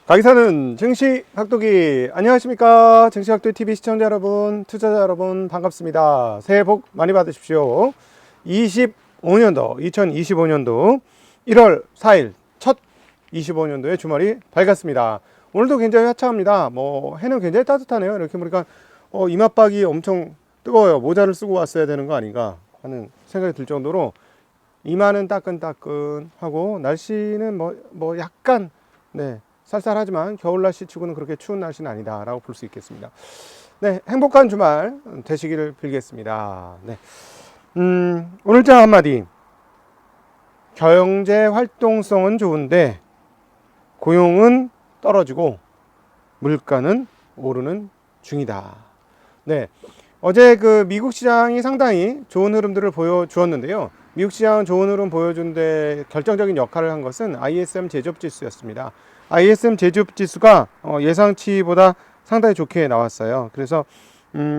가기사는 증시학도기 안녕하십니까. 증시학도기 TV 시청자 여러분, 투자자 여러분 반갑습니다. 새해 복 많이 받으십시오. 2025년도 1월 4일 첫 25년도의 주말이 밝았습니다. 오늘도 굉장히 화창합니다. 해는 굉장히 따뜻하네요. 이렇게 보니까 이맛박이 엄청 뜨거워요. 모자를 쓰고 왔어야 되는 거 아닌가 하는 생각이 들 정도로 이마는 따끈따끈하고 날씨는 약간 쌀쌀하지만 겨울 날씨 치고는 그렇게 추운 날씨는 아니다 라고 볼 수 있겠습니다. 네, 행복한 주말 되시기를 빌겠습니다. 네. 오늘자 한마디. 경제 활동성은 좋은데 고용은 떨어지고 물가는 오르는 중이다. 네. 어제 미국 시장이 상당히 좋은 흐름들을 보여주었는데요. 미국 시장은 좋은 흐름 보여준데 결정적인 역할을 한 것은 ISM 제조업 지수였습니다. ISM 제조업 지수가 예상치보다 상당히 좋게 나왔어요. 그래서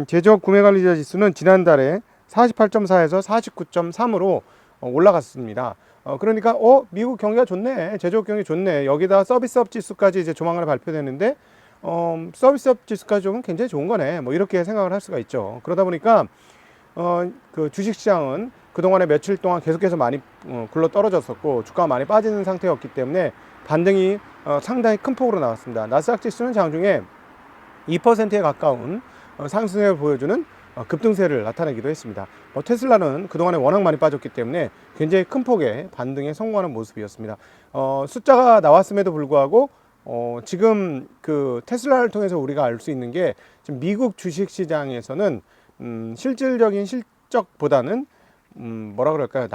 제조업 구매관리자 지수는 지난달에 48.4에서 49.3으로 올라갔습니다. 그러니까 미국 경기가 좋네, 제조업 경기 좋네. 여기다 서비스업 지수까지 이제 조만간 발표되는데 서비스업 지수까지 좀 굉장히 좋은 거네. 이렇게 생각을 할 수가 있죠. 그러다 보니까 그 주식시장은 그동안에 며칠 동안 계속해서 많이 굴러 떨어졌었고 주가가 많이 빠지는 상태였기 때문에 반등이 상당히 큰 폭으로 나왔습니다. 나스닥 지수는 장중에 2%에 가까운 상승을 보여주는 급등세를 나타내기도 했습니다. 테슬라는 그동안에 워낙 많이 빠졌기 때문에 굉장히 큰 폭의 반등에 성공하는 모습이었습니다. 숫자가 나왔음에도 불구하고 지금 그 테슬라를 통해서 우리가 알 수 있는 게 지금 미국 주식시장에서는 실질적인 실적보다는 뭐라 그럴까요?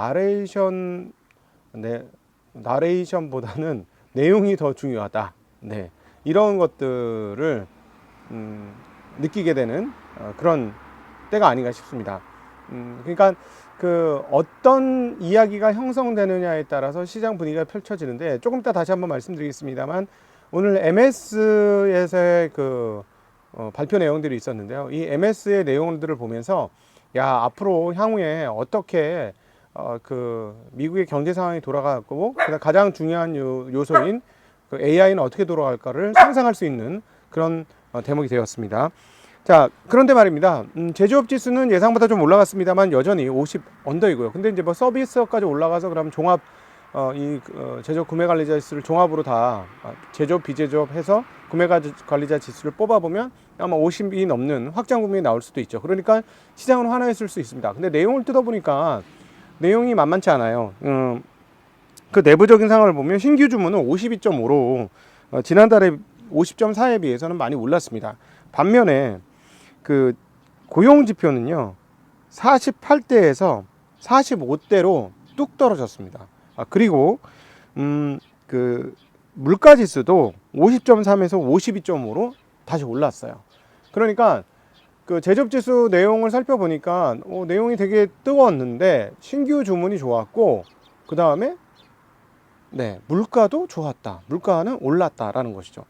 나레이션보다는 내용이 더 중요하다. 네, 이런 것들을 느끼게 되는 그런 때가 아닌가 싶습니다. 그러니까 그 어떤 이야기가 형성되느냐에 따라서 시장 분위기가 펼쳐지는데 조금 이따 다시 한번 말씀드리겠습니다만 오늘 MS에서의 발표 내용들이 있었는데요. 이 MS의 내용들을 보면서 앞으로 향후에 어떻게 미국의 경제 상황이 돌아가고 가장 중요한 요소인 AI는 어떻게 돌아갈까를 상상할 수 있는 그런 대목이 되었습니다. 자, 그런데 말입니다. 제조업 지수는 예상보다 좀 올라갔습니다만 여전히 50 언더이고요. 근데 이제 서비스업까지 올라가서 그럼 종합 제조업 구매관리자 지수를 종합으로 다 제조업 비제조업 해서 구매관리자 지수를 뽑아보면 아마 50이 넘는 확장 구매이 나올 수도 있죠. 그러니까 시장은 환호했을 수 있습니다. 근데 내용을 뜯어보니까 내용이 만만치 않아요. 그 내부적인 상황을 보면 신규 주문은 52.5로 지난달에 50.4에 비해서는 많이 올랐습니다. 반면에 그 고용 지표는요 48대에서 45대로 뚝 떨어졌습니다. 그리고 그 물가 지수도 50.3에서 52.5로 다시 올랐어요. 그러니까 그 제조업 지수 내용을 살펴보니까 내용이 되게 뜨거웠는데 신규 주문이 좋았고 그 다음에 물가도 좋았다. 물가는 올랐다라는 것이죠.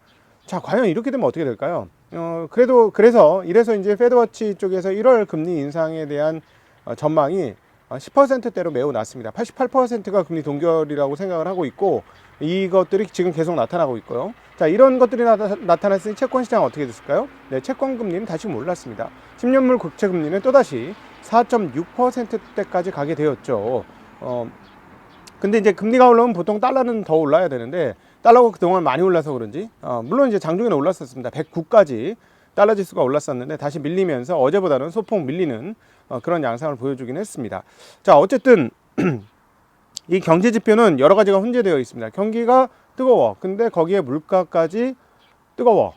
자, 과연 이렇게 되면 어떻게 될까요? 그래서 이제 페드워치 쪽에서 1월 금리 인상에 대한 전망이 10%대로 매우 낮습니다. 88%가 금리 동결이라고 생각을 하고 있고 이것들이 지금 계속 나타나고 있고요. 자, 이런 것들이 나타났으니 채권 시장은 어떻게 됐을까요? 네, 채권 금리는 다시 올랐습니다. 10년물 국채 금리는 또다시 4.6%대까지 가게 되었죠. 근데 이제 금리가 올라오면 보통 달러는 더 올라야 되는데 달러가 그동안 많이 올라서 그런지 물론 이제 장중에는 올랐었습니다. 109까지 달러 지수가 올랐었는데 다시 밀리면서 어제보다는 소폭 밀리는 그런 양상을 보여주긴 했습니다. 자, 어쨌든 이 경제 지표는 여러 가지가 혼재되어 있습니다. 경기가 뜨거워. 근데 거기에 물가까지 뜨거워.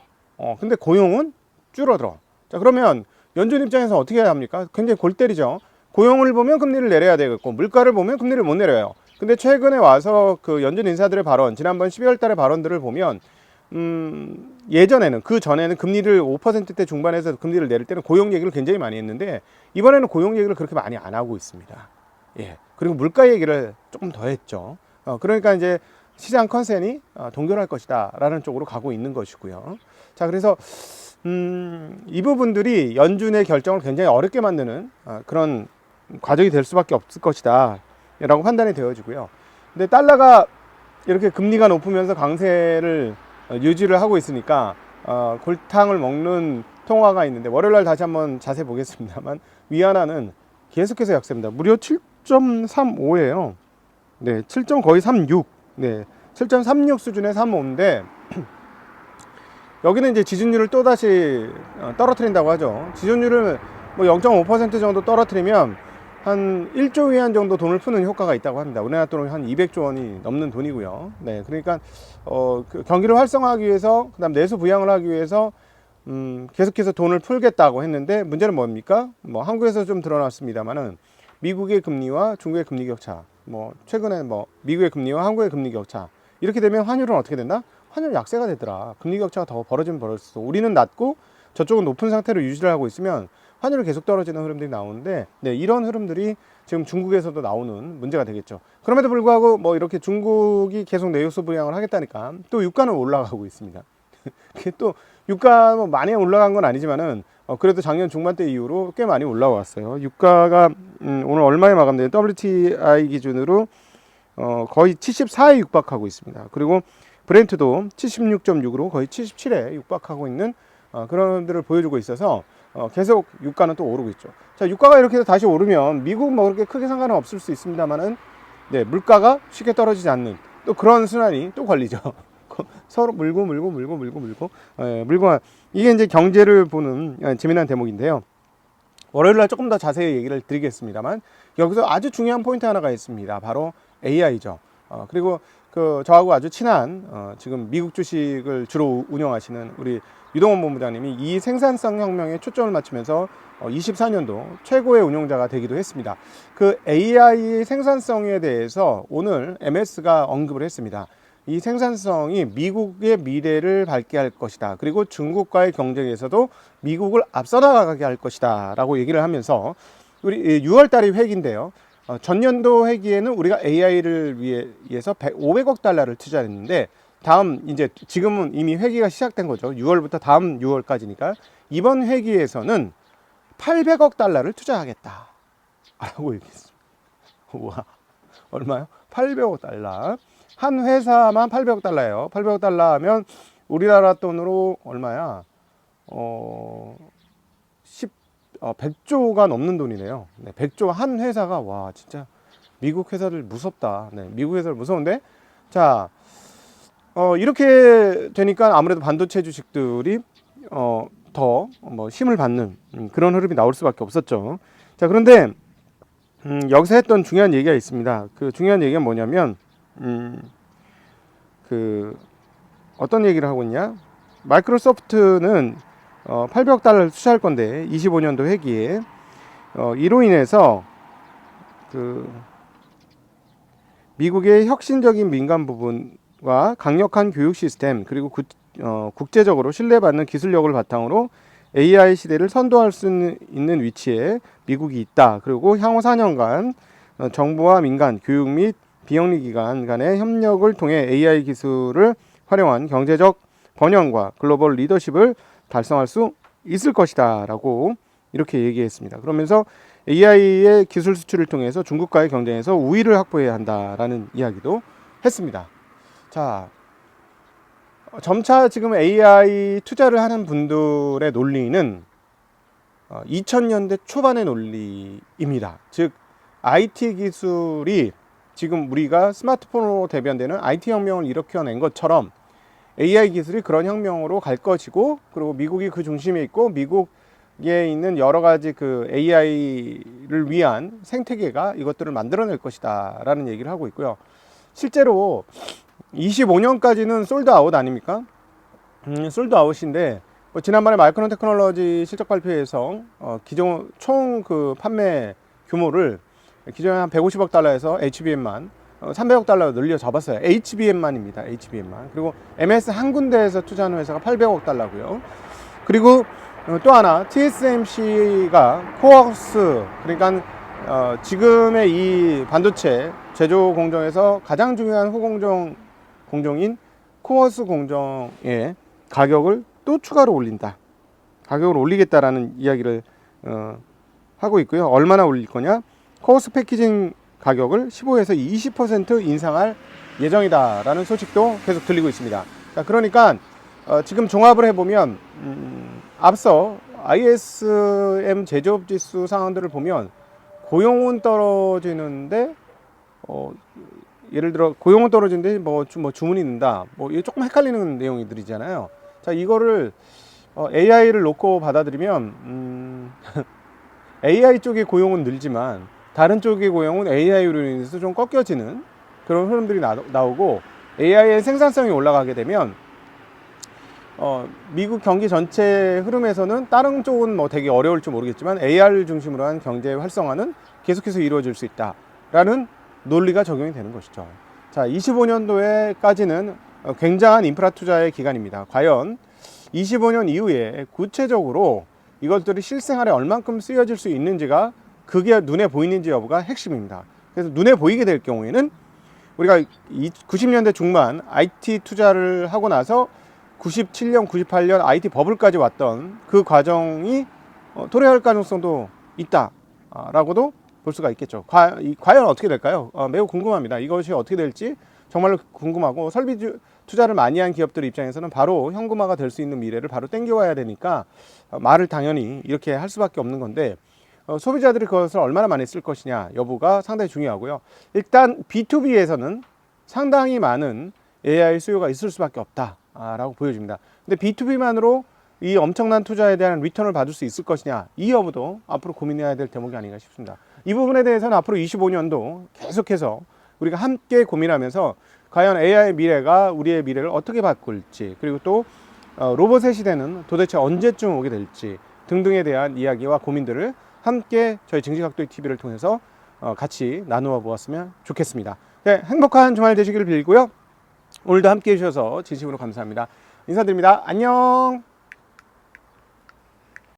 근데 고용은 줄어들어. 자, 그러면 연준 입장에서 어떻게 해야 합니까? 굉장히 골 때리죠. 고용을 보면 금리를 내려야 되겠고 물가를 보면 금리를 못 내려요. 근데 최근에 와서 그 연준 인사들의 발언, 지난번 12월 달의 발언들을 보면 예전에는 그 전에는 금리를 5%대 중반에서 금리를 내릴 때는 고용 얘기를 굉장히 많이 했는데 이번에는 고용 얘기를 그렇게 많이 안 하고 있습니다. 예. 그리고 물가 얘기를 조금 더 했죠. 그러니까 이제 시장 컨센이 동결할 것이다 라는 쪽으로 가고 있는 것이고요. 자, 그래서 이 부분들이 연준의 결정을 굉장히 어렵게 만드는 그런 과정이 될 수밖에 없을 것이다 라고 판단이 되어지고요. 근데 달러가 이렇게 금리가 높으면서 강세를 유지를 하고 있으니까 골탕을 먹는 통화가 있는데, 월요일날 다시 한번 자세히 보겠습니다만 위안화는 계속해서 약세입니다. 무려 7.35예요. 네, 7. 거의 36. 네, 7.36 수준의 35인데 여기는 이제 지준율을 또 다시 떨어뜨린다고 하죠. 지준율을 뭐 0.5% 정도 떨어뜨리면 한 1조 위안 정도 돈을 푸는 효과가 있다고 합니다. 우리나라 돈은 한 200조 원이 넘는 돈이고요. 네, 그러니까 그 경기를 활성화하기 위해서, 그다음 내수 부양을 하기 위해서 계속해서 돈을 풀겠다고 했는데, 문제는 뭡니까? 뭐 한국에서 좀 드러났습니다만은 미국의 금리와 중국의 금리 격차, 뭐 최근에 뭐 미국의 금리와 한국의 금리 격차, 이렇게 되면 환율은 어떻게 된다? 환율 약세가 되더라. 금리 격차가 더 벌어지면 벌어졌어. 우리는 낮고 저쪽은 높은 상태로 유지를 하고 있으면 환율이 계속 떨어지는 흐름들이 나오는데, 네, 이런 흐름들이 지금 중국에서도 나오는 문제가 되겠죠. 그럼에도 불구하고 뭐 이렇게 중국이 계속 내수 부양을 하겠다니까 또 유가는 올라가고 있습니다. 그게 또 유가 뭐 많이 올라간 건 아니지만은 그래도 작년 중반 때 이후로 꽤 많이 올라왔어요. 유가가 오늘 얼마에 마감돼요? WTI 기준으로 거의 74에 육박하고 있습니다. 그리고 브렌트도 76.6으로 거의 77에 육박하고 있는 그런 것들을 보여주고 있어서 계속 유가는 또 오르고 있죠. 자, 유가가 이렇게 해서 다시 오르면 미국 뭐 그렇게 크게 상관은 없을 수 있습니다만은, 네, 물가가 쉽게 떨어지지 않는 또 그런 순환이 또 걸리죠. 서로 물고 이게 이제 경제를 보는 재미난 대목인데요. 월요일 날 조금 더 자세히 얘기를 드리겠습니다만, 여기서 아주 중요한 포인트 하나가 있습니다. 바로 AI죠. 그리고 저하고 아주 친한 지금 미국 주식을 주로 운영하시는 우리 유동원 본부장님이 이 생산성 혁명에 초점을 맞추면서 24년도 최고의 운용자가 되기도 했습니다. 그 AI 생산성에 대해서 오늘 MS가 언급을 했습니다. 이 생산성이 미국의 미래를 밝게 할 것이다. 그리고 중국과의 경쟁에서도 미국을 앞서 나가게 할 것이다. 라고 얘기를 하면서, 우리 6월 달이 회기인데요. 전년도 회기에는 우리가 AI를 위해서 500억 달러를 투자했는데, 이제 지금은 이미 회기가 시작된 거죠. 6월부터 다음 6월까지니까. 이번 회기에서는 800억 달러를 투자하겠다. 라고 얘기했습니다. 우와, 얼마요? 800억 달러. 한 회사만 800억 달러예요. 800억 달러 하면 우리나라 돈으로 얼마야? 100조가 넘는 돈이네요. 네, 100조 한 회사가, 와, 진짜 미국 회사들 무섭다. 네, 미국 회사들 무서운데, 자, 이렇게 되니까 아무래도 반도체 주식들이 더 힘을 받는 그런 흐름이 나올 수밖에 없었죠. 자, 그런데 여기서 했던 중요한 얘기가 있습니다. 그 중요한 얘기가 뭐냐면, 어떤 얘기를 하고 있냐? 마이크로소프트는 800억 달러를 투자할 건데 25년도 회기에 이로 인해서 미국의 혁신적인 민간 부분과 강력한 교육 시스템, 그리고 국제적으로 신뢰받는 기술력을 바탕으로 AI 시대를 선도할 수 있는 위치에 미국이 있다. 그리고 향후 4년간 정부와 민간, 교육 및 비영리 기관 간의 협력을 통해 AI 기술을 활용한 경제적 번영과 글로벌 리더십을 달성할 수 있을 것이다 라고 이렇게 얘기했습니다. 그러면서 AI의 기술 수출을 통해서 중국과의 경쟁에서 우위를 확보해야 한다라는 이야기도 했습니다. 자, 점차 지금 AI 투자를 하는 분들의 논리는 2000년대 초반의 논리입니다. 즉 IT 기술이 지금 우리가 스마트폰으로 대변되는 IT 혁명을 일으켜낸 것처럼 AI 기술이 그런 혁명으로 갈 것이고, 그리고 미국이 그 중심에 있고 미국에 있는 여러 가지 그 AI를 위한 생태계가 이것들을 만들어낼 것이다 라는 얘기를 하고 있고요. 실제로 25년까지는 솔드아웃 아닙니까? 솔드아웃인데 지난번에 마이크론 테크놀로지 실적 발표에서 기존 총 그 판매 규모를 기존에 한 150억 달러에서 HBM만 300억 달러로 늘려 잡았어요. HBM만입니다. HBM만. 그리고 MS 한 군데에서 투자하는 회사가 800억 달러고요. 그리고 또 하나 TSMC가 코어스, 그러니까 지금의 이 반도체 제조 공정에서 가장 중요한 공정인 코어스 공정의 가격을 또 추가로 올린다. 가격을 올리겠다라는 이야기를 하고 있고요. 얼마나 올릴 거냐? 코어스 패키징 가격을 15에서 20% 인상할 예정이다라는 소식도 계속 들리고 있습니다. 자, 그러니까 지금 종합을 해보면 앞서 ISM 제조업 지수 상황들을 보면 고용은 떨어지는데 예를 들어 고용은 떨어지는데 뭐 주문이 는다, 뭐 이게 조금 헷갈리는 내용들이잖아요. 자, 이거를 AI를 놓고 받아들이면 AI 쪽의 고용은 늘지만 다른 쪽의 고용은 AI로 인해서 좀 꺾여지는 그런 흐름들이 나오고, AI의 생산성이 올라가게 되면 미국 경기 전체 흐름에서는 다른 쪽은 뭐 되게 어려울지 모르겠지만 AR 중심으로 한 경제 활성화는 계속해서 이루어질 수 있다라는 논리가 적용이 되는 것이죠. 자, 25년도에까지는 굉장한 인프라 투자의 기간입니다. 과연 25년 이후에 구체적으로 이것들이 실생활에 얼만큼 쓰여질 수 있는지가, 그게 눈에 보이는지 여부가 핵심입니다. 그래서 눈에 보이게 될 경우에는 우리가 90년대 중반 IT 투자를 하고 나서 97년, 98년 IT 버블까지 왔던 그 과정이 도래할 가능성도 있다라고도 볼 수가 있겠죠. 과연 어떻게 될까요? 매우 궁금합니다. 이것이 어떻게 될지 정말로 궁금하고, 설비 투자를 많이 한 기업들 입장에서는 바로 현금화가 될 수 있는 미래를 바로 땡겨와야 되니까 말을 당연히 이렇게 할 수밖에 없는 건데, 소비자들이 그것을 얼마나 많이 쓸 것이냐 여부가 상당히 중요하고요. 일단 B2B에서는 상당히 많은 AI 수요가 있을 수밖에 없다라고 보여집니다. 근데 B2B만으로 이 엄청난 투자에 대한 리턴을 받을 수 있을 것이냐, 이 여부도 앞으로 고민해야 될 대목이 아닌가 싶습니다. 이 부분에 대해서는 앞으로 25년도 계속해서 우리가 함께 고민하면서 과연 AI의 미래가 우리의 미래를 어떻게 바꿀지, 그리고 또 로봇의 시대는 도대체 언제쯤 오게 될지 등등에 대한 이야기와 고민들을 함께 저희 증시각도의 TV를 통해서 같이 나누어 보았으면 좋겠습니다. 네, 행복한 주말 되시기를 빌고요. 오늘도 함께 해주셔서 진심으로 감사합니다. 인사드립니다. 안녕.